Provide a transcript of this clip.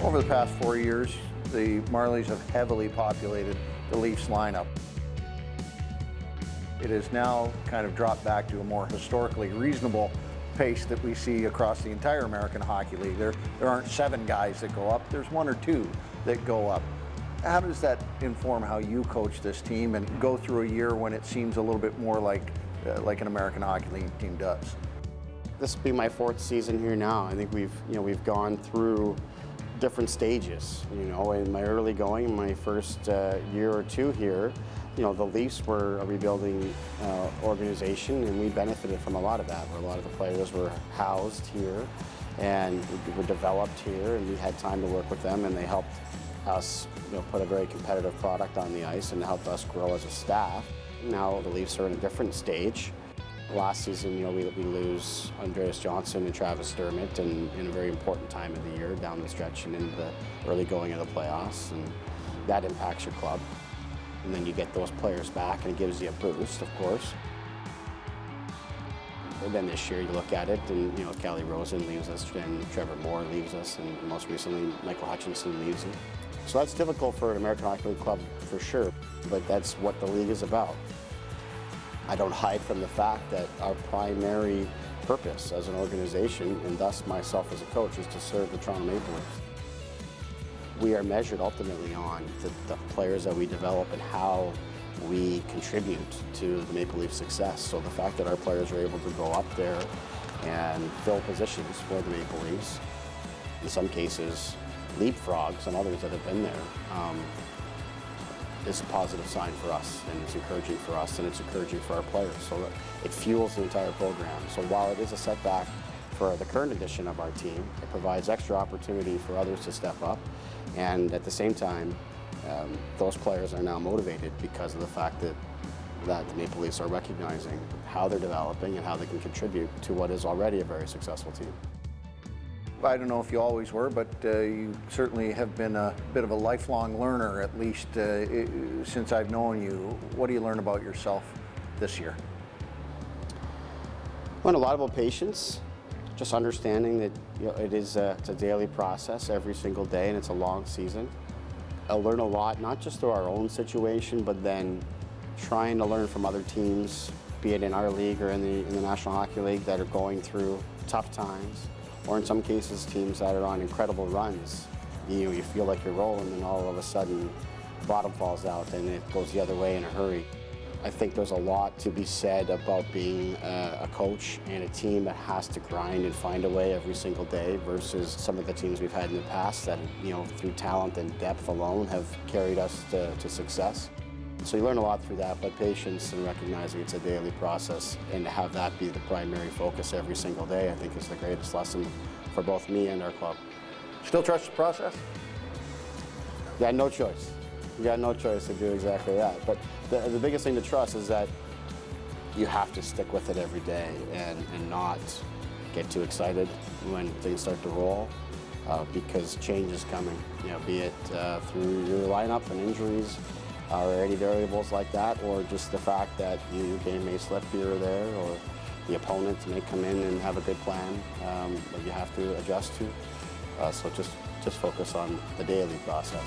Over the past 4 years, the Marlies have heavily populated the Leafs lineup. It has now kind of dropped back to a more historically reasonable pace that we see across the entire American Hockey League. There aren't 7 guys that go up, there's 1 or 2 that go up. How does that inform how you coach this team and go through a year when it seems a little bit more like an American Hockey League team does? This will be my 4th season here now. I think we've gone through different stages. In my early going, my first year or 2 here, the Leafs were a rebuilding organization, and we benefited from a lot of that, where a lot of the players were housed here and were developed here, and we had time to work with them, and they helped us put a very competitive product on the ice and helped us grow as a staff. Now the Leafs are in a different stage. Last season, we lose Andreas Johnson and Travis Dermott in a very important time of the year, down the stretch and into the early going of the playoffs, and that impacts your club. And then you get those players back, and it gives you a boost, of course. And then this year you look at it, and Kelly Rosen leaves us, and Trevor Moore leaves us, and most recently Michael Hutchinson leaves us. So that's difficult for an American Hockey League club for sure, but that's what the league is about. I don't hide from the fact that our primary purpose as an organization, and thus myself as a coach, is to serve the Toronto Maple Leafs. We are measured ultimately on the players that we develop and how we contribute to the Maple Leaf success. So the fact that our players are able to go up there and fill positions for the Maple Leafs, in some cases leapfrog some others that have been there, is a positive sign for us, and it's encouraging for us, and it's encouraging for our players. So it fuels the entire program. So while it is a setback for the current edition of our team, it provides extra opportunity for others to step up, and at the same time, those players are now motivated because of the fact that the Maple Leafs are recognizing how they're developing and how they can contribute to what is already a very successful team. I don't know if you always were, but you certainly have been a bit of a lifelong learner, at least since I've known you. What do you learn about yourself this year? I learned a lot about patience, just understanding that it's a daily process every single day, and it's a long season. I learn a lot, not just through our own situation, but then trying to learn from other teams, be it in our league or in the National Hockey League, that are going through tough times, or in some cases teams that are on incredible runs. You feel like you're rolling, and all of a sudden the bottom falls out and it goes the other way in a hurry. I think there's a lot to be said about being a coach and a team that has to grind and find a way every single day versus some of the teams we've had in the past that, through talent and depth alone have carried us to success. So you learn a lot through that, but patience and recognizing it's a daily process, and to have that be the primary focus every single day, I think is the greatest lesson for both me and our club. Still trust the process? You got no choice. You got no choice to do exactly that. But the biggest thing to trust is that you have to stick with it every day and not get too excited when things start to roll, because change is coming, be it through your lineup and injuries, or any variables like that, or just the fact that your game may slip here or there, or the opponent may come in and have a good plan that you have to adjust to. So just focus on the daily process.